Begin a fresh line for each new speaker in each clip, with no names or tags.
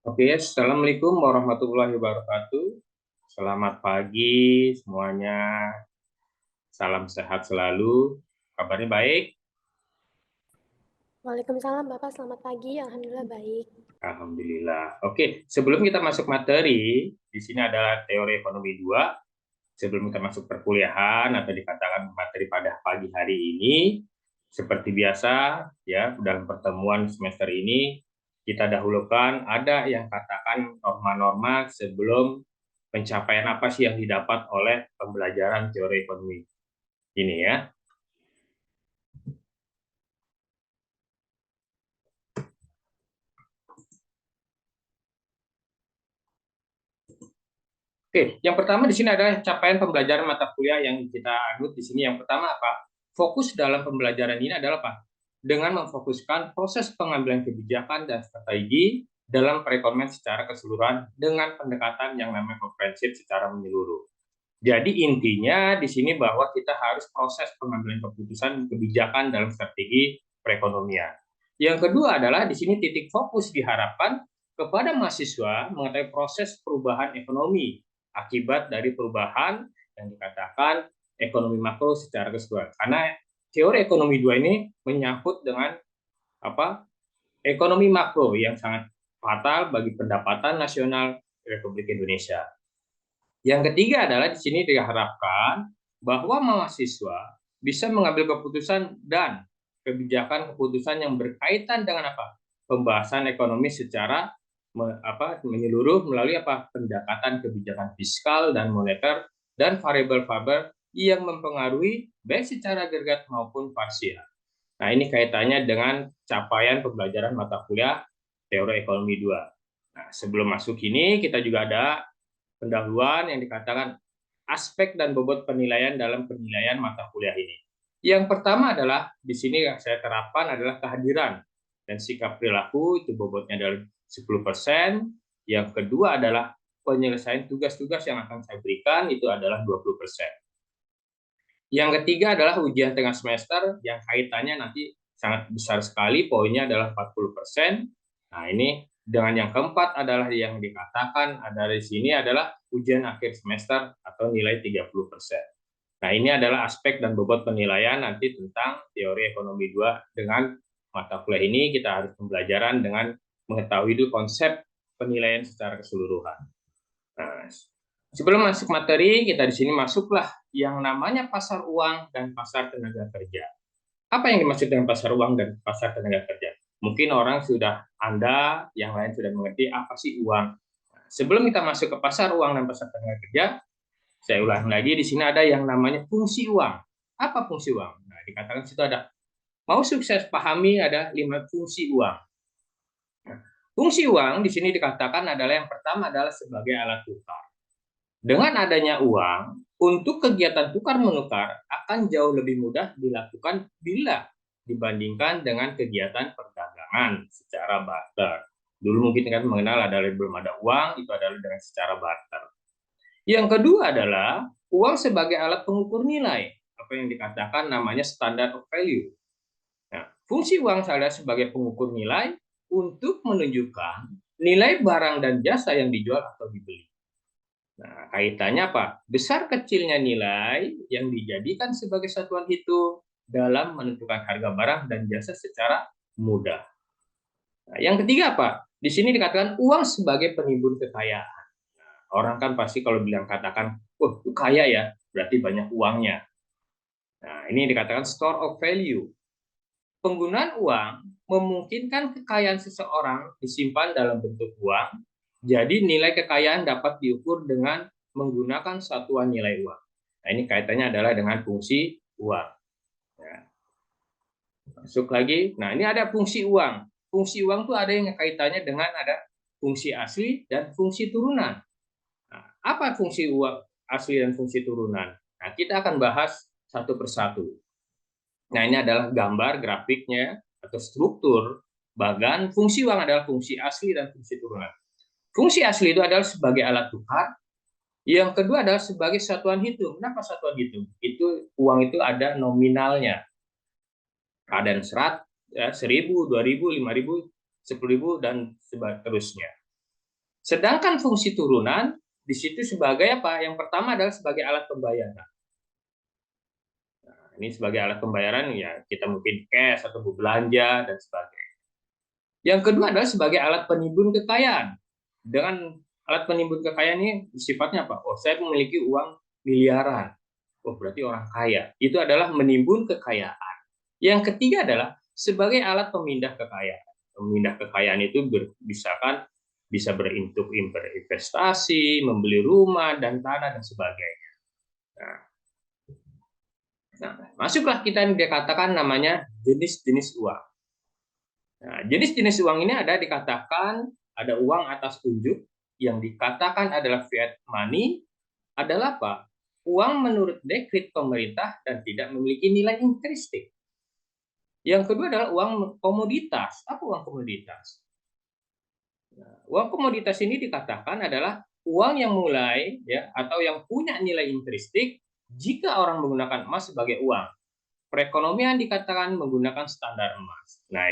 Oke, Assalamualaikum warahmatullahi wabarakatuh. Selamat pagi semuanya. Salam sehat selalu. Kabarnya baik?
Waalaikumsalam Bapak, selamat pagi. Alhamdulillah baik.
Alhamdulillah. Oke, sebelum kita masuk materi, di sini adalah teori ekonomi 2. Sebelum kita masuk perkuliahan atau dikatakan materi pada pagi hari ini, seperti biasa ya, dalam pertemuan semester ini kita dahulukan ada yang katakan norma-norma sebelum pencapaian apa sih yang didapat oleh pembelajaran teori ekonomi ini ya. Oke, yang pertama di sini adalah capaian pembelajaran mata kuliah yang kita anut di sini. Yang pertama apa? Fokus dalam pembelajaran ini adalah apa? Dengan memfokuskan proses pengambilan kebijakan dan strategi dalam perekonomian secara keseluruhan dengan pendekatan yang namanya komprehensif secara menyeluruh. Jadi intinya di sini bahwa kita harus proses pengambilan keputusan kebijakan dalam strategi perekonomian. Yang kedua adalah di sini titik fokus diharapkan kepada mahasiswa mengetahui proses perubahan ekonomi akibat dari perubahan yang dikatakan ekonomi makro secara keseluruhan. Karena teori ekonomi 2 ini menyangkut dengan apa? Ekonomi makro yang sangat fatal bagi pendapatan nasional Republik Indonesia. Yang ketiga adalah di sini diharapkan bahwa mahasiswa bisa mengambil keputusan dan kebijakan-keputusan yang berkaitan dengan apa? Pembahasan ekonomi secara menyeluruh melalui apa? Pendekatan kebijakan fiskal dan moneter dan variabel-variabel yang mempengaruhi baik secara agregat maupun parsial. Nah, ini kaitannya dengan capaian pembelajaran mata kuliah teori ekonomi 2. Nah, sebelum masuk ini kita juga ada pendahuluan yang dikatakan aspek dan bobot penilaian dalam penilaian mata kuliah ini. Yang pertama adalah di sini yang saya terapkan adalah kehadiran dan sikap perilaku, itu bobotnya adalah 10%. Yang kedua adalah penyelesaian tugas-tugas yang akan saya berikan, itu adalah 20%. Yang ketiga adalah ujian tengah semester yang kaitannya nanti sangat besar sekali, poinnya adalah 40%. Nah, ini dengan yang keempat adalah yang dikatakan ada di sini adalah ujian akhir semester atau nilai 30%. Nah, ini adalah aspek dan bobot penilaian nanti tentang teori ekonomi 2 dengan mata kuliah ini kita harus pembelajaran dengan mengetahui itu konsep penilaian secara keseluruhan. Nah, sebelum masuk materi, kita di sini masuklah yang namanya pasar uang dan pasar tenaga kerja. Apa yang dimaksud dengan pasar uang dan pasar tenaga kerja? Mungkin orang sudah Anda, yang lain sudah mengerti apa sih uang. Nah, sebelum kita masuk ke pasar uang dan pasar tenaga kerja, saya ulang lagi di sini ada yang namanya fungsi uang. Apa fungsi uang? Nah, dikatakan situ ada mau sukses pahami ada 5 fungsi uang. Nah, fungsi uang di sini dikatakan adalah yang pertama adalah sebagai alat tukar. Dengan adanya uang, untuk kegiatan tukar-menukar akan jauh lebih mudah dilakukan bila dibandingkan dengan kegiatan perdagangan secara barter. Dulu mungkin kan mengenal ada belum ada uang, itu adalah dengan secara barter. Yang kedua adalah uang sebagai alat pengukur nilai, apa yang dikatakan namanya standard of value. Nah, fungsi uang adalah sebagai pengukur nilai untuk menunjukkan nilai barang dan jasa yang dijual atau dibeli. Nah, kaitannya apa? Besar kecilnya nilai yang dijadikan sebagai satuan hitung dalam menentukan harga barang dan jasa secara mudah. Nah, yang ketiga apa? Di sini dikatakan uang sebagai penimbun kekayaan. Orang kan pasti kalau bilang katakan, wah itu kaya ya, berarti banyak uangnya. Nah, ini dikatakan store of value. Penggunaan uang memungkinkan kekayaan seseorang disimpan dalam bentuk uang, jadi nilai kekayaan dapat diukur dengan menggunakan satuan nilai uang. Nah, ini kaitannya adalah dengan fungsi uang. Ya, masuk lagi. Nah, ini ada fungsi uang. Fungsi uang tuh ada yang kaitannya dengan ada fungsi asli dan fungsi turunan. Nah, apa fungsi uang asli dan fungsi turunan? Nah, kita akan bahas satu persatu. Nah, ini adalah gambar grafiknya atau struktur bagan. Fungsi uang adalah fungsi asli dan fungsi turunan. Fungsi asli itu adalah sebagai alat tukar. Yang kedua adalah sebagai satuan hitung. Kenapa satuan hitung? Itu uang itu ada nominalnya. Ada serat, ya, 1.000, 2.000, 5.000, 10.000 dan seterusnya. Sedangkan fungsi turunan di situ sebagai apa? Yang pertama adalah sebagai alat pembayaran. Nah, ini sebagai alat pembayaran ya kita mungkin cash atau belanja dan sebagainya. Yang kedua adalah sebagai alat penimbun kekayaan. Dengan alat penimbun kekayaan ini sifatnya apa? Oh, saya memiliki uang miliaran. Oh, berarti orang kaya. Itu adalah menimbun kekayaan. Yang ketiga adalah sebagai alat pemindah kekayaan. Pemindah kekayaan itu bisa berinvestasi, membeli rumah dan tanah dan sebagainya. Nah, masuklah kita yang dikatakan namanya jenis-jenis uang. Nah, jenis-jenis uang ini ada dikatakan ada uang atas unjuk, yang dikatakan adalah fiat money, adalah apa? Uang menurut dekret pemerintah dan tidak memiliki nilai intrinsikik. Yang kedua adalah uang komoditas. Apa uang komoditas? Nah, uang komoditas ini dikatakan adalah uang yang mulai ya atau yang punya nilai intrinsik jika orang menggunakan emas sebagai uang. Perekonomian dikatakan menggunakan standar emas. Nah,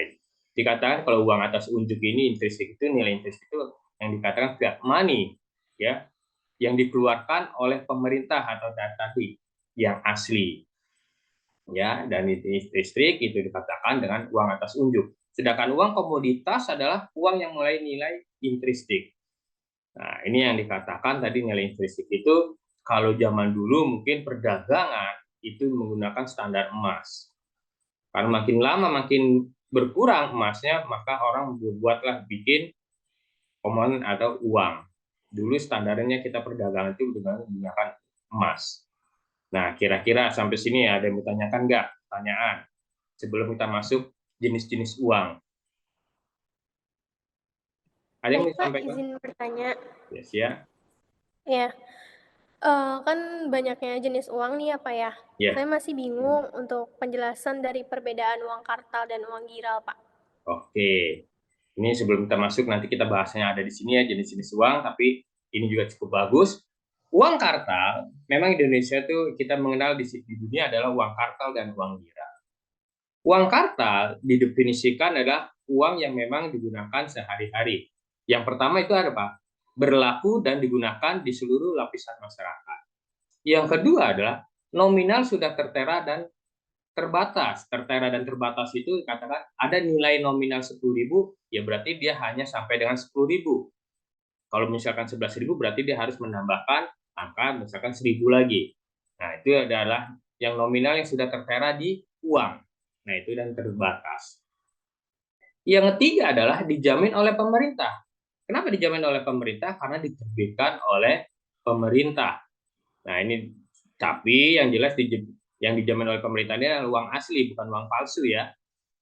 dikatakan kalau uang atas unjuk ini intrinsik itu nilai intrinsik itu yang dikatakan fiat money ya, yang dikeluarkan oleh pemerintah atau tadi yang asli ya, dan listrik itu dikatakan dengan uang atas unjuk. Sedangkan uang komoditas adalah uang yang mulai nilai intrinsik. Nah, ini yang dikatakan tadi nilai intrinsik itu kalau zaman dulu mungkin perdagangan itu menggunakan standar emas. Karena makin lama makin berkurang emasnya, maka orang buatlah bikin komponen atau uang. Dulu standarnya kita perdagangan itu dengan menggunakan emas. Nah, kira-kira sampai sini ada yang bertanyakan nggak? Pertanyaan sebelum kita masuk jenis-jenis uang. Ada yang
Baik,
mau
Pak,
disampaikan?
izin bertanya.
Yes, ya.
Ya, kan banyaknya jenis uang nih ya, Pak, ya.
Ya.
Saya masih bingung untuk penjelasan dari perbedaan uang kartal dan uang giral, Pak.
Oke. Ini sebelum kita masuk nanti kita bahasnya ada di sini ya jenis-jenis uang, tapi ini juga cukup bagus. Uang kartal, memang Indonesia itu kita mengenal di dunia adalah uang kartal dan uang giral. Uang kartal didefinisikan adalah uang yang memang digunakan sehari-hari. Yang pertama itu ada Pak, berlaku dan digunakan di seluruh lapisan masyarakat. Yang kedua adalah nominal sudah tertera dan terbatas. Tertera dan terbatas itu katakan ada nilai nominal 10.000, ya berarti dia hanya sampai dengan 10.000. Kalau misalkan 11.000 berarti dia harus menambahkan angka misalkan 1.000 lagi. Nah, itu adalah yang nominal yang sudah tertera di uang. Nah, itu dan terbatas. Yang ketiga adalah dijamin oleh pemerintah. Kenapa dijamin oleh pemerintah? Karena diterbitkan oleh pemerintah. Nah, ini tapi yang jelas yang dijamin oleh pemerintah ini adalah uang asli, bukan uang palsu ya.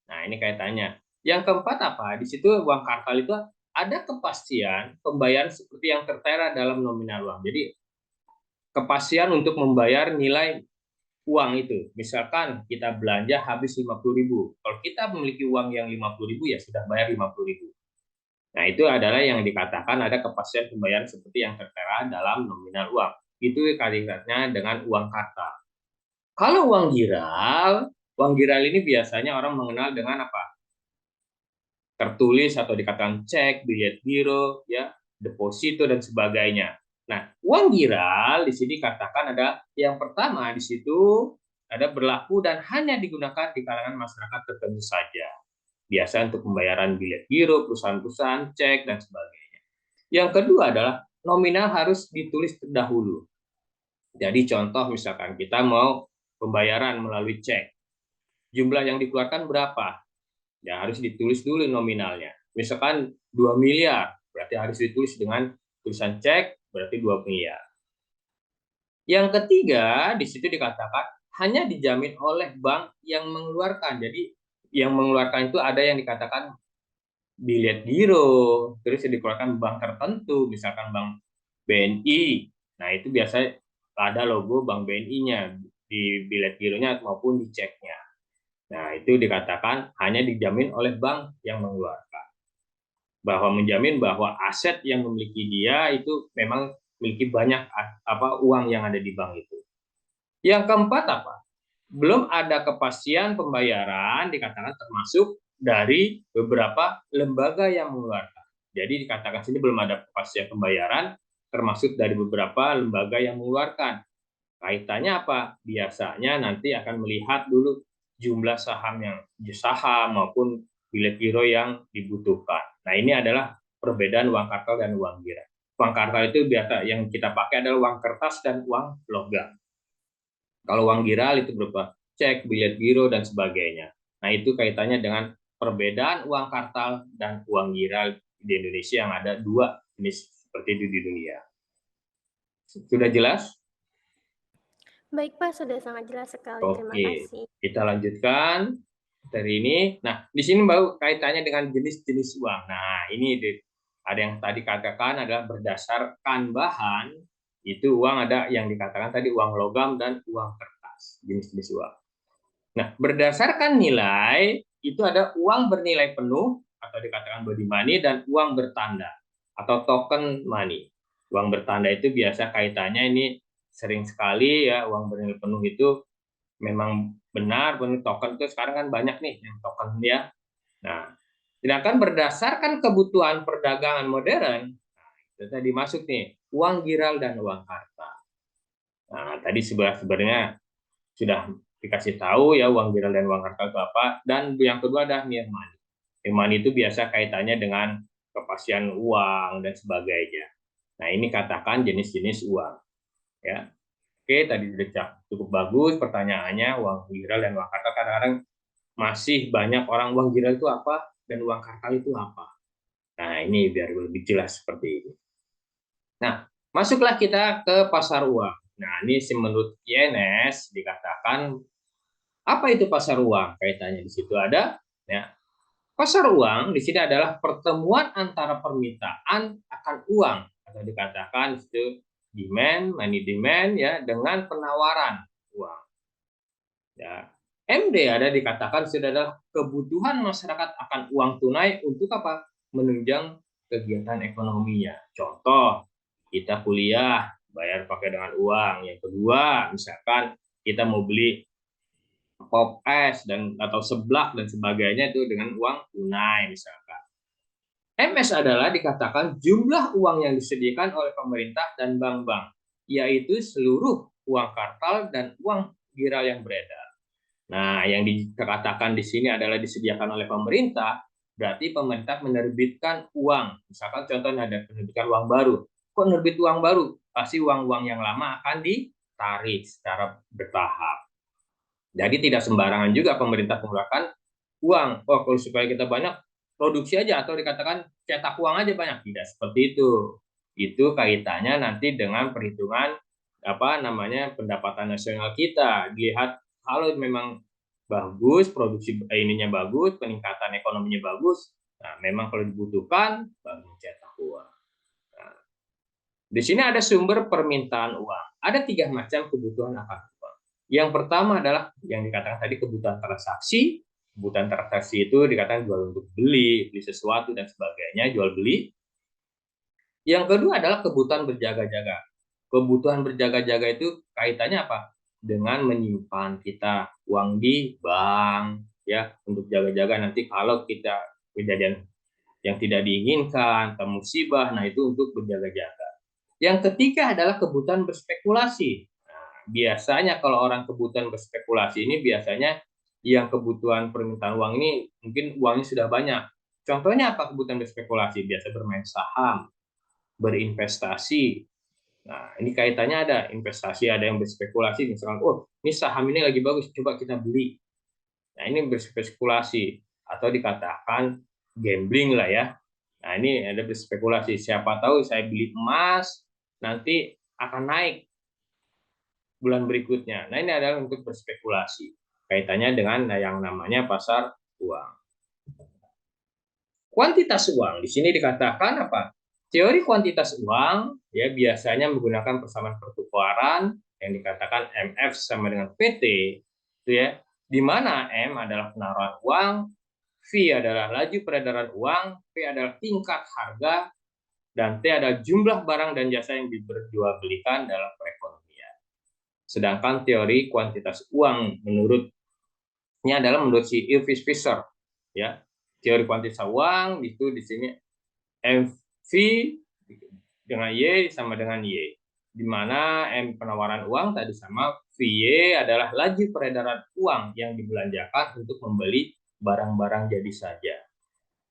Nah, ini kaitannya. Yang keempat apa? Di situ uang kartal itu ada kepastian pembayaran seperti yang tertera dalam nominal uang. Jadi, kepastian untuk membayar nilai uang itu. Misalkan kita belanja habis 50.000. Kalau kita memiliki uang yang 50.000 ya sudah bayar 50.000. Nah, itu adalah yang dikatakan ada kepastian pembayaran seperti yang tertera dalam nominal uang. Itu kaitannya dengan uang kartal. Kalau uang giral ini biasanya orang mengenal dengan apa? Tertulis atau dikatakan cek, bilet giro, ya, deposito dan sebagainya. Nah, uang giral di sini katakan ada yang pertama di situ ada berlaku dan hanya digunakan di kalangan masyarakat tertentu saja. Biasa untuk pembayaran bilet giro, perusahaan-perusahaan, cek dan sebagainya. Yang kedua adalah nominal harus ditulis terdahulu. Jadi contoh misalkan kita mau pembayaran melalui cek, jumlah yang dikeluarkan berapa? Ya harus ditulis dulu nominalnya. Misalkan 2 miliar, berarti harus ditulis dengan tulisan cek, berarti 2 miliar. Yang ketiga, di situ dikatakan hanya dijamin oleh bank yang mengeluarkan. Jadi yang mengeluarkan itu ada yang dikatakan bilet giro, terus dikeluarkan bank tertentu, misalkan bank BNI. Nah, itu biasanya ada logo bank BNI-nya di bilet gironya maupun di ceknya. Nah, itu dikatakan hanya dijamin oleh bank yang mengeluarkan. Bahwa menjamin bahwa aset yang memiliki dia itu memang memiliki banyak uang yang ada di bank itu. Yang keempat apa? Belum ada kepastian pembayaran dikatakan termasuk dari beberapa lembaga yang mengeluarkan. Jadi dikatakan sini belum ada kepastian pembayaran, termasuk dari beberapa lembaga yang mengeluarkan. Kaitannya apa? Biasanya nanti akan melihat dulu jumlah saham maupun bilet giro yang dibutuhkan. Nah, ini adalah perbedaan uang kartal dan uang gira. Uang kartal itu biasa yang kita pakai adalah uang kertas dan uang logam. Kalau uang giral itu berupa cek, bilet giro, dan sebagainya. Nah, itu kaitannya dengan perbedaan uang kartal dan uang giral di Indonesia yang ada dua jenis seperti itu di dunia. Sudah jelas?
Baik Pak, sudah sangat jelas sekali, terima
Oke,
kasih.
kita lanjutkan dari ini. Nah, di sini baru kaitannya dengan jenis-jenis uang. Nah, ini ada yang tadi katakan adalah berdasarkan bahan, itu uang ada yang dikatakan tadi uang logam dan uang kertas, jenis-jenis uang. Nah, berdasarkan nilai, itu ada uang bernilai penuh atau dikatakan body money dan uang bertanda atau token money. Uang bertanda itu biasa kaitannya ini sering sekali ya, uang bernilai penuh itu memang benar, token itu sekarang kan banyak nih yang token ya. Nah, sedangkan berdasarkan kebutuhan perdagangan modern, itu tadi masuk nih uang giral dan uang harta. Nah, tadi sebenarnya sudah dikasih tahu ya uang giral dan uang harta itu apa. Dan yang kedua adalah near money. Near money itu biasa kaitannya dengan kepastian uang dan sebagainya. Nah, ini katakan jenis-jenis uang ya. Oke, tadi sudah cukup bagus pertanyaannya, uang giral dan uang kartal. Kadang-kadang masih banyak orang uang giral itu apa dan uang kartal itu apa. Nah, ini biar lebih jelas seperti ini. Nah, masuklah kita ke pasar uang. Nah, ini menurut INS dikatakan apa itu pasar uang? Kaitannya di situ ada ya. Pasar uang di sini adalah pertemuan antara permintaan akan uang atau dikatakan itu demand, money demand ya dengan penawaran uang. Ya. MD ada dikatakan sudah adalah kebutuhan masyarakat akan uang tunai untuk apa? Menunjang kegiatan ekonominya. Contoh, kita kuliah bayar pakai dengan uang. Yang kedua, misalkan kita mau beli pop es dan atau seblak dan sebagainya itu dengan uang tunai misalkan. MS adalah dikatakan jumlah uang yang disediakan oleh pemerintah dan bank-bank, yaitu seluruh uang kartal dan uang giral yang beredar. Nah, yang dikatakan di sini adalah disediakan oleh pemerintah, berarti pemerintah menerbitkan uang. Misalkan contohnya ada penerbitan uang baru. Kok nerbit uang baru? Pasti uang-uang yang lama akan ditarik secara bertahap. Jadi tidak sembarangan juga pemerintah mengeluarkan uang. Oh, kalau supaya kita banyak, produksi aja atau dikatakan cetak uang aja banyak. Tidak seperti itu. Itu kaitannya nanti dengan perhitungan apa namanya pendapatan nasional kita. Dilihat kalau memang bagus, produksi ininya bagus, peningkatan ekonominya bagus, nah memang kalau dibutuhkan baru cetak uang. Nah, di sini ada sumber permintaan uang. Ada 3 macam kebutuhan akan uang. Yang pertama adalah yang dikatakan tadi kebutuhan transaksi. Kebutuhan transaksi itu dikatakan jual untuk beli, beli sesuatu dan sebagainya, jual beli. Yang kedua adalah kebutuhan berjaga-jaga. Kebutuhan berjaga-jaga itu kaitannya apa? Dengan menyimpan kita uang di bank, ya, untuk jaga-jaga nanti kalau kita kejadian yang tidak diinginkan, atau musibah, nah itu untuk berjaga-jaga. Yang ketiga adalah kebutuhan berspekulasi. Nah, biasanya kalau orang kebutuhan berspekulasi ini biasanya yang kebutuhan permintaan uang ini mungkin uangnya sudah banyak. Contohnya apa kebutuhan berspekulasi? Biasa bermain saham, berinvestasi. Nah, ini kaitannya ada investasi, ada yang berspekulasi, misalkan, oh, ini saham ini lagi bagus, coba kita beli. Nah, ini berspekulasi atau dikatakan gambling lah ya. Nah, ini ada berspekulasi. Siapa tahu saya beli emas, nanti akan naik bulan berikutnya. Nah, ini adalah untuk berspekulasi. Kaitannya dengan yang namanya pasar uang. Kuantitas uang di sini dikatakan apa? Teori kuantitas uang ya biasanya menggunakan persamaan pertukaran yang dikatakan MF sama dengan PT itu ya, di mana M adalah penaruhan uang, V adalah laju peredaran uang, P adalah tingkat harga, dan T adalah jumlah barang dan jasa yang diperjualbelikan dalam perekonomian. Sedangkan teori kuantitas uang menurutnya adalah menurut si Irvis Fisher ya. Teori kuantitas uang itu di sini MV dengan Y sama dengan Y, di mana M penawaran uang tadi sama VY adalah laju peredaran uang yang dibelanjakan untuk membeli barang-barang jadi saja.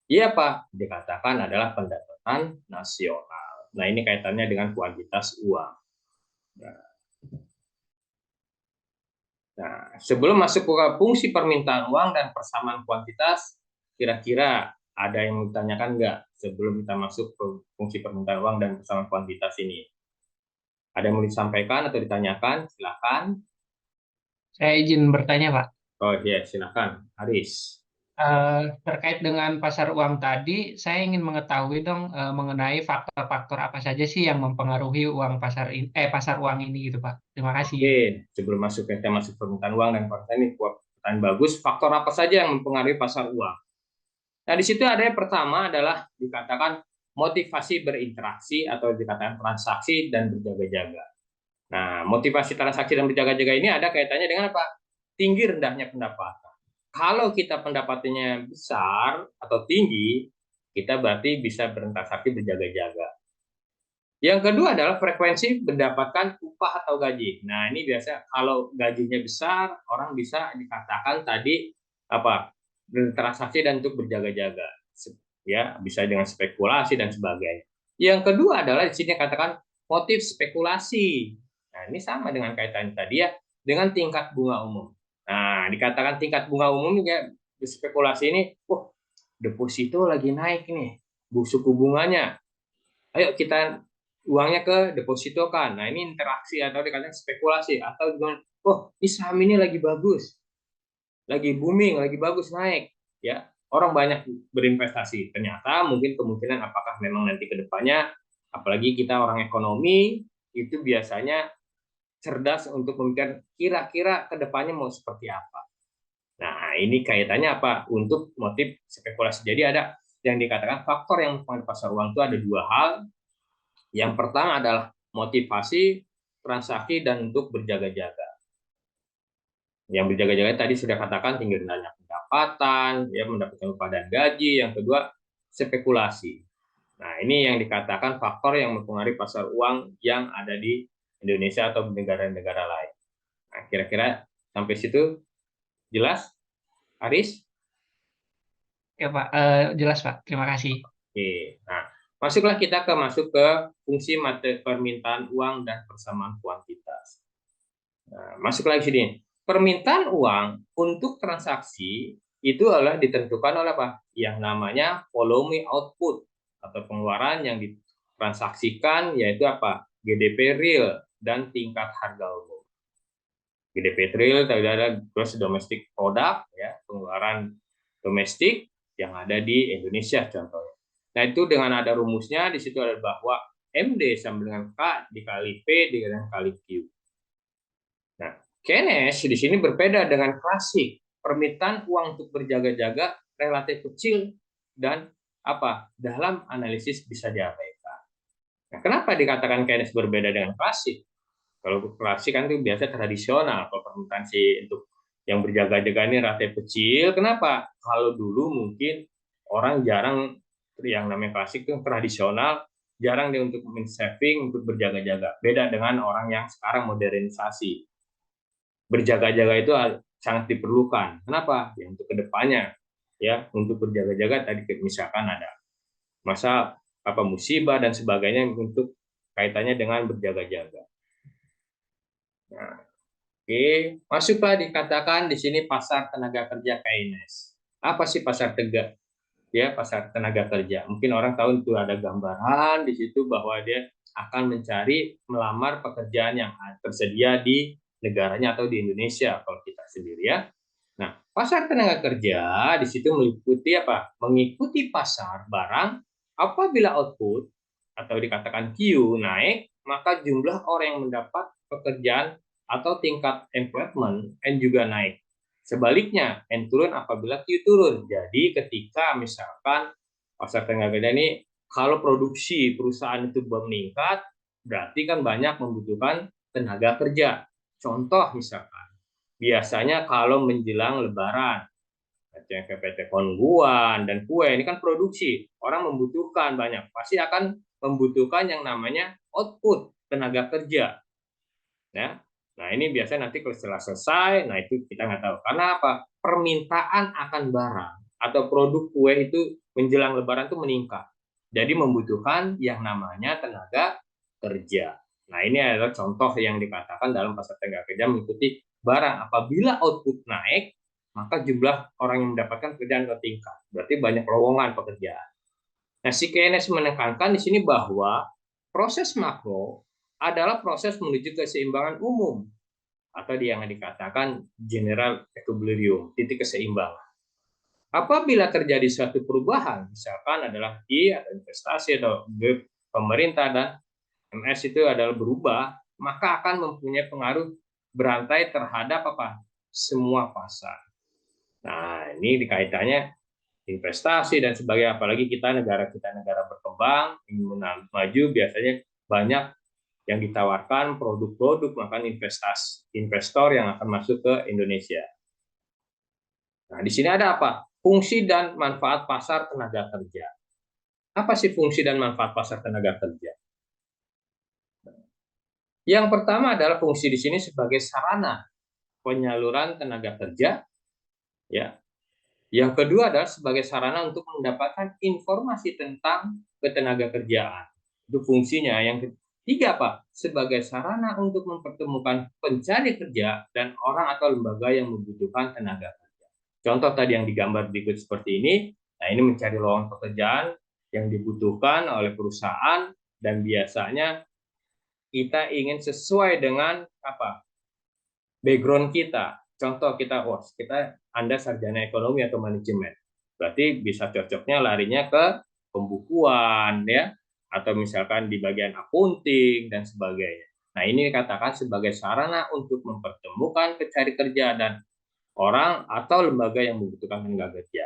Iya apa? Dikatakan adalah pendapatan nasional. Nah, ini kaitannya dengan kuantitas uang. Nah, sebelum masuk ke fungsi permintaan uang dan persamaan kuantitas, kira-kira ada yang ditanyakan nggak sebelum kita masuk ke fungsi permintaan uang dan persamaan kuantitas ini? Ada yang mau disampaikan atau ditanyakan? Silakan.
Saya izin bertanya, Pak.
Oh iya, silakan, Aris.
Terkait dengan pasar uang tadi, saya ingin mengetahui dong mengenai faktor-faktor apa saja sih yang mempengaruhi pasar uang ini gitu, Pak. Terima kasih.
Oke, sebelum masuk ke tema permintaan uang dan permintaan ini, pertanyaan bagus. Faktor apa saja yang mempengaruhi pasar uang? Nah, di situ ada yang pertama adalah dikatakan motivasi berinteraksi atau dikatakan transaksi dan berjaga-jaga. Nah, motivasi transaksi dan berjaga-jaga ini ada kaitannya dengan apa? Tinggi rendahnya pendapatan. Kalau kita pendapatannya besar atau tinggi, kita berarti bisa bertransaksi berjaga-jaga. Yang kedua adalah frekuensi mendapatkan upah atau gaji. Nah, ini biasa kalau gajinya besar, orang bisa dikatakan tadi apa? Bertransaksi dan untuk berjaga-jaga. Ya, bisa dengan spekulasi dan sebagainya. Yang kedua adalah di sini katakan motif spekulasi. Nah, ini sama dengan kaitan tadi ya dengan tingkat bunga umum. Nah, dikatakan tingkat bunga umum ya spekulasi ini, deposito lagi naik nih, suku bunganya. Ayo kita uangnya ke deposito kan. Nah, ini interaksi atau dikatakan spekulasi atau dengan ini saham ini lagi bagus. Lagi booming, lagi bagus naik, ya. Orang banyak berinvestasi. Ternyata mungkin kemungkinan apakah memang nanti ke depannya, apalagi kita orang ekonomi, itu biasanya cerdas untuk memikirkan kira-kira ke depannya mau seperti apa. Nah, ini kaitannya apa? Untuk motif spekulasi. Jadi ada yang dikatakan faktor yang mempengaruhi pasar uang itu ada dua hal. Yang pertama adalah motivasi, transaksi, dan untuk berjaga-jaga. Yang berjaga-jaga tadi sudah katakan tinggi rendahnya pendapatan, ya mendapatkan upah dan gaji. Yang kedua, spekulasi. Nah, ini yang dikatakan faktor yang mempengaruhi pasar uang yang ada di Indonesia atau negara-negara lain. Nah, kira-kira sampai situ jelas, Aris?
Ya, Pak. Jelas, Pak. Terima kasih.
Oke. Nah, kita masuk ke fungsi materi permintaan uang dan persamaan kuantitas. Nah, masuk lagi sini. Permintaan uang untuk transaksi itu adalah ditentukan oleh apa? Yang namanya volume output atau pengeluaran yang ditransaksikan, yaitu apa? GDP real dan tingkat harga umum. GDP real tadi ada gross domestic product, ya, pengeluaran domestik yang ada di Indonesia contohnya. Nah, itu dengan ada rumusnya di situ ada bahwa MD sama dengan K dikali P dengan kali Q. Nah, Keynes di sini berbeda dengan klasik. Permintaan uang untuk berjaga-jaga relatif kecil dan apa? Dalam analisis bisa diabaikan. Nah, kenapa dikatakan Keynes berbeda dengan klasik? Kalau klasik kan itu biasa tradisional. Kalau permintaan si untuk yang berjaga-jaga ini relatif kecil. Kenapa? Kalau dulu mungkin orang jarang yang namanya klasik itu tradisional, jarang dia untuk saving untuk berjaga-jaga. Beda dengan orang yang sekarang modernisasi. Berjaga-jaga itu sangat diperlukan. Kenapa? Ya untuk kedepannya, ya untuk berjaga-jaga tadi misalkan ada masa musibah dan sebagainya untuk kaitannya dengan berjaga-jaga. Nah, oke, masuklah dikatakan di sini pasar tenaga kerja Keynes. Apa sih pasar tenaga? Ya, pasar tenaga kerja. Mungkin orang tahu itu ada gambaran di situ bahwa dia akan mencari melamar pekerjaan yang tersedia di negaranya atau di Indonesia kalau kita sendiri ya. Nah, pasar tenaga kerja di situ meliputi apa? Mengikuti pasar barang apabila output atau dikatakan Q naik, maka jumlah orang yang mendapat pekerjaan atau tingkat employment N juga naik. Sebaliknya, N turun apabila Q turun. Jadi ketika misalkan pasar tenaga kerja ini kalau produksi perusahaan itu meningkat, berarti kan banyak membutuhkan tenaga kerja. Contoh misalkan, biasanya kalau menjelang Lebaran, Tempe Kongguan dan kue ini kan produksi, orang membutuhkan banyak, pasti akan membutuhkan yang namanya output tenaga kerja, ya. Nah ini biasanya nanti kalau setelah selesai, nah itu kita nggak tahu karena apa, permintaan akan barang atau produk kue itu menjelang Lebaran itu meningkat, jadi membutuhkan yang namanya tenaga kerja. Nah ini adalah contoh yang dikatakan dalam pasar tenaga kerja mengikuti barang. Apabila output naik, maka jumlah orang yang mendapatkan pekerjaan meningkat. Berarti banyak lowongan pekerjaan. Nah, si Keynes menekankan di sini bahwa proses makro adalah proses menuju keseimbangan umum atau yang dikatakan general equilibrium, titik keseimbangan. Apabila terjadi suatu perubahan, misalkan adalah I atau investasi atau B pemerintah dan MS itu adalah berubah, maka akan mempunyai pengaruh berantai terhadap apa? Semua pasar. Nah, ini dikaitannya investasi dan sebagainya, apalagi kita negara berkembang, ingin maju, biasanya banyak yang ditawarkan produk-produk, maka investor yang akan masuk ke Indonesia. Nah, di sini ada apa? Fungsi dan manfaat pasar tenaga kerja. Apa sih fungsi dan manfaat pasar tenaga kerja? Yang pertama adalah fungsi di sini sebagai sarana penyaluran tenaga kerja, ya. Yang kedua adalah sebagai sarana untuk mendapatkan informasi tentang ketenaga kerjaan. Itu fungsinya. Yang ketiga, Pak, sebagai sarana untuk mempertemukan pencari kerja dan orang atau lembaga yang membutuhkan tenaga kerja. Contoh tadi yang digambar berikut seperti ini. Nah, ini mencari lowongan pekerjaan yang dibutuhkan oleh perusahaan dan biasanya kita ingin sesuai dengan apa? Background kita. Contoh kita, Anda sarjana ekonomi atau manajemen. Berarti bisa cocoknya larinya ke pembukuan, ya, atau misalkan di bagian accounting dan sebagainya. Nah, ini dikatakan sebagai sarana untuk mempertemukan pencari kerja dan orang atau lembaga yang membutuhkan tenaga kerja.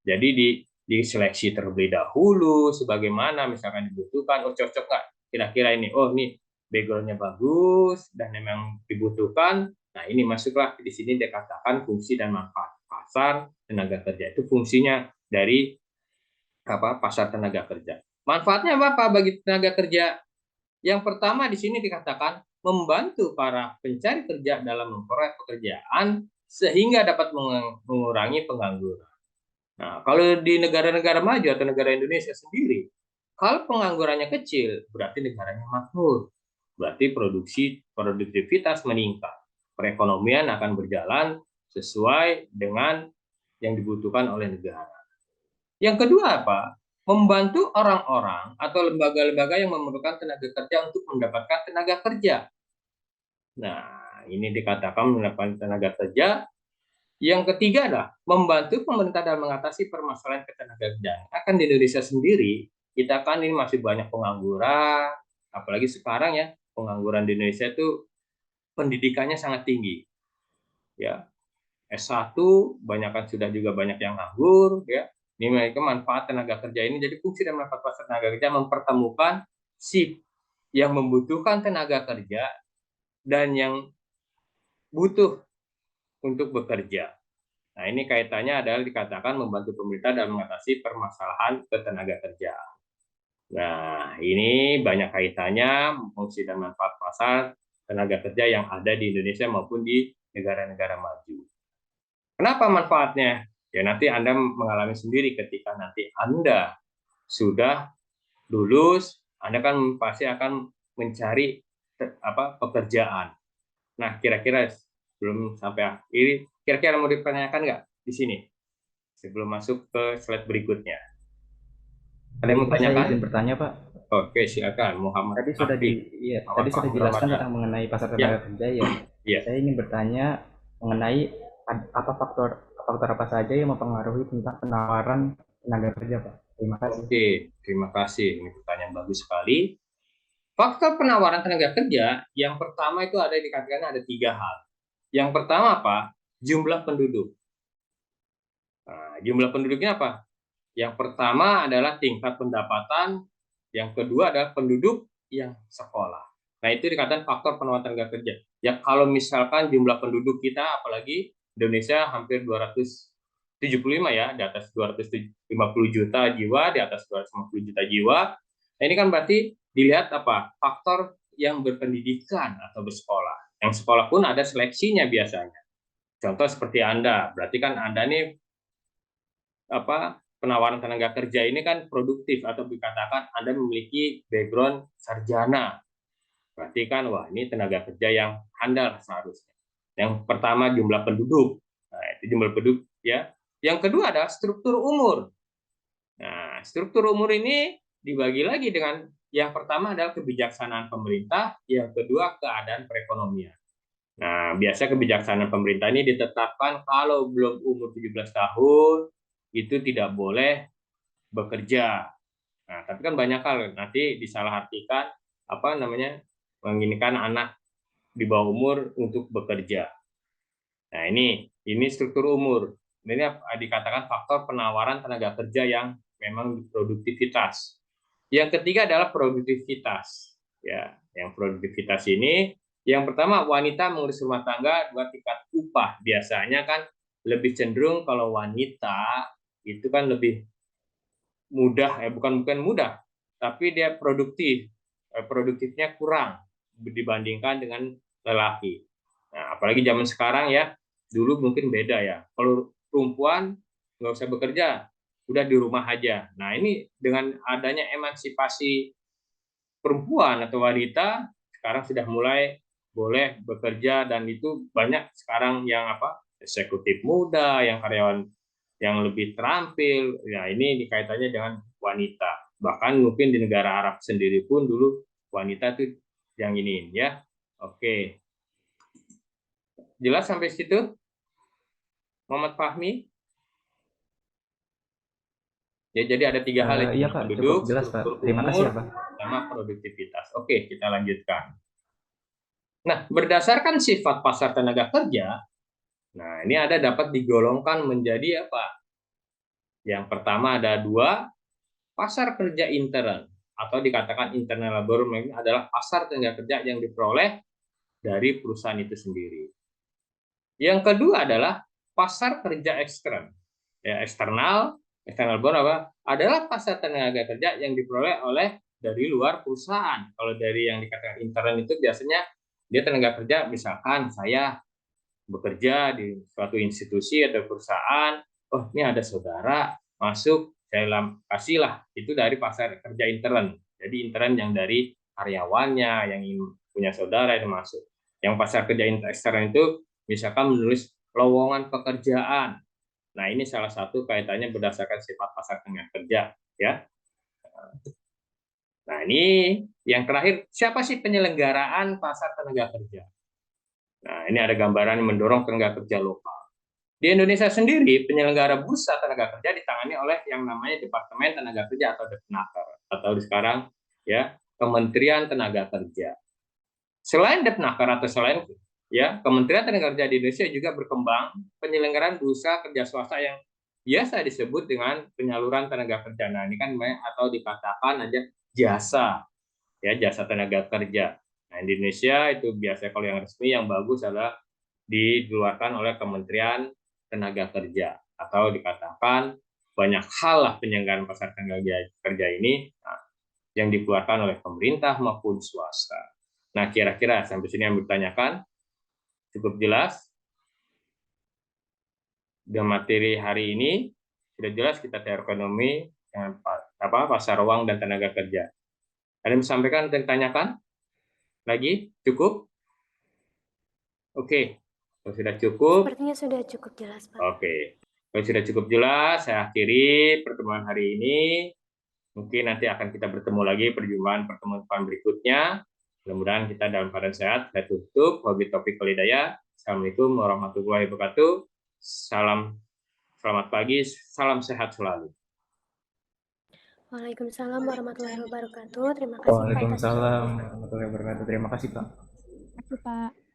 Jadi diseleksi terlebih dahulu, sebagaimana misalkan dibutuhkan, cocok nggak kira-kira ini, ini background-nya bagus dan memang dibutuhkan. Nah, ini masuklah di sini dikatakan fungsi dan manfaat pasar tenaga kerja. Itu fungsinya dari pasar tenaga kerja. Manfaatnya apa bagi tenaga kerja? Yang pertama di sini dikatakan membantu para pencari kerja dalam memperoleh pekerjaan sehingga dapat mengurangi pengangguran. Nah, kalau di negara-negara maju atau negara Indonesia sendiri, kalau penganggurannya kecil, berarti negaranya makmur. Berarti produktivitas meningkat. Perekonomian akan berjalan sesuai dengan yang dibutuhkan oleh negara. Yang kedua apa? Membantu orang-orang atau lembaga-lembaga yang memerlukan tenaga kerja untuk mendapatkan tenaga kerja. Nah, ini dikatakan mendapatkan tenaga kerja. Yang ketiga adalah membantu pemerintah dalam mengatasi permasalahan ketenagakerjaan. Akan di Indonesia sendiri, kita kan ini masih banyak pengangguran, apalagi sekarang ya, pengangguran di Indonesia itu pendidikannya sangat tinggi. Ya, S1 banyakkan sudah juga banyak yang nganggur, ya. Ini mereka manfaat tenaga kerja ini, jadi fungsi dan manfaat pasar tenaga kerja mempertemukan si yang membutuhkan tenaga kerja dan yang butuh untuk bekerja. Nah, ini kaitannya adalah dikatakan membantu pemerintah dalam mengatasi permasalahan ketenaga kerjaan. Nah, ini banyak kaitannya fungsi dan manfaat pasar tenaga kerja yang ada di Indonesia maupun di negara-negara maju. Kenapa manfaatnya? Ya nanti Anda mengalami sendiri ketika nanti Anda sudah lulus, Anda kan pasti akan mencari pekerjaan. Nah, kira-kira belum sampai akhir, kira-kira mau ditanyakan nggak di sini sebelum masuk ke slide berikutnya? Ada yang mau
Pak, saya
tanyakan?
izin bertanya, Pak.
Oke, silakan Muhammad.
Tadi sudah dijelaskan tentang mengenai pasar tenaga kerja ya.
Ya.
Saya ingin bertanya mengenai apa faktor apa saja yang mempengaruhi tentang penawaran tenaga kerja, Pak. Terima kasih.
Oke, terima kasih. Ini pertanyaan bagus sekali. Faktor penawaran tenaga kerja yang pertama itu dikatakan ada 3 hal. Yang pertama apa? Jumlah penduduk. Nah, jumlah penduduknya apa? Yang pertama adalah tingkat pendapatan, yang kedua adalah penduduk yang sekolah. Nah, itu dikatakan faktor penawaran tenaga kerja. Ya, kalau misalkan jumlah penduduk kita, apalagi Indonesia hampir 200 75 ya, di atas 250 juta jiwa, di atas 250 juta jiwa. Nah, ini kan berarti dilihat apa? Faktor yang berpendidikan atau bersekolah. Yang sekolah pun ada seleksinya biasanya. Contoh seperti Anda, berarti kan Anda nih apa penawaran tenaga kerja ini kan produktif atau dikatakan Anda memiliki background sarjana. Berarti kan wah ini tenaga kerja yang handal seharusnya. Yang pertama jumlah penduduk. Nah, itu jumlah penduduk ya. Yang kedua adalah struktur umur. Nah, struktur umur ini dibagi lagi dengan yang pertama adalah kebijaksanaan pemerintah, yang kedua keadaan perekonomian. Nah, biasa kebijaksanaan pemerintah ini ditetapkan kalau belum umur 17 tahun itu tidak boleh bekerja. Nah, tapi kan banyak hal nanti disalahartikan apa namanya menginginkan anak di bawah umur untuk bekerja. Nah, ini struktur umur. Ini dikatakan faktor penawaran tenaga kerja yang memang produktivitas. Yang ketiga adalah produktivitas. Ya, yang produktivitas ini yang pertama wanita mengurus rumah tangga dua tingkat upah. Biasanya kan lebih cenderung kalau wanita itu kan lebih mudah bukan mudah, tapi dia produktif. Produktifnya kurang dibandingkan dengan lelaki. Nah, apalagi zaman sekarang ya, dulu mungkin beda ya. Kalau perempuan nggak usah bekerja, udah di rumah aja. Nah, ini dengan adanya emansipasi perempuan atau wanita, sekarang sudah mulai boleh bekerja dan itu banyak sekarang yang eksekutif muda, yang karyawan yang lebih terampil. Ya, ini dikaitannya dengan wanita. Bahkan mungkin di negara Arab sendiri pun dulu wanita tuh yang ini ya. Oke. Jelas sampai situ? Muhammad Fahmi? Ya, jadi ada 3 hal
Iya Pak, cukup jelas Pak. Terima kasih ya Pak.
Sama produktivitas. Oke, kita lanjutkan. Nah, berdasarkan sifat pasar tenaga kerja, nah ini ada dapat digolongkan menjadi apa? Yang pertama ada 2, pasar kerja intern atau dikatakan internal labor market adalah pasar tenaga kerja yang diperoleh dari perusahaan itu sendiri. Yang kedua adalah pasar kerja ekstern. Ya, eksternal labor adalah pasar tenaga kerja yang diperoleh oleh dari luar perusahaan. Kalau dari yang dikatakan intern itu biasanya dia tenaga kerja, misalkan saya bekerja di suatu institusi atau perusahaan, oh ini ada saudara masuk, saya kasihlah, itu dari pasar kerja intern. Jadi intern yang dari karyawannya, yang punya saudara itu masuk. Yang pasar kerja ekstern itu misalkan menulis lowongan pekerjaan. Nah, ini salah satu kaitannya berdasarkan sifat pasar tenaga kerja, ya. Nah, ini yang terakhir, siapa sih penyelenggaraan pasar tenaga kerja? Nah, ini ada gambaran mendorong tenaga kerja lokal. Di Indonesia sendiri, penyelenggara bursa tenaga kerja ditangani oleh yang namanya Departemen Tenaga Kerja atau Depnaker, atau sekarang ya Kementerian Tenaga Kerja. Selain Depnaker atau selain ya Kementerian Tenaga Kerja di Indonesia juga berkembang penyelenggaraan bursa kerja swasta yang biasa disebut dengan penyaluran tenaga kerja. Nah, ini kan atau dikatakan aja jasa, ya jasa tenaga kerja. Nah, di Indonesia itu biasanya kalau yang resmi yang bagus adalah dikeluarkan oleh Kementerian Tenaga Kerja atau dikatakan banyak hal lah penyelenggaraan pasar tenaga kerja ini yang dikeluarkan oleh pemerintah maupun swasta. Nah, kira-kira sampai sini yang ditanyakan cukup jelas. Dengan materi hari ini sudah jelas kita teori ekonomi dengan pasar uang dan tenaga kerja. Ada yang disampaikan dan ditanyakan? Lagi? Cukup? Oke. Kalau sudah cukup.
Sepertinya sudah cukup jelas, Pak.
Oke. Kalau sudah cukup jelas, saya akhiri pertemuan hari ini. Mungkin nanti akan kita bertemu lagi pertemuan berikutnya. Mudah-mudahan kita dalam keadaan sehat. Saya tutup. Wabillahi taufiq wal hidayah. Assalamualaikum warahmatullahi wabarakatuh. Salam, selamat pagi, salam sehat selalu.
Waalaikumsalam warahmatullahi wabarakatuh. Terima kasih Pak.
Waalaikumsalam warahmatullahi wabarakatuh. Terima kasih Pak.
Terima kasih Pak.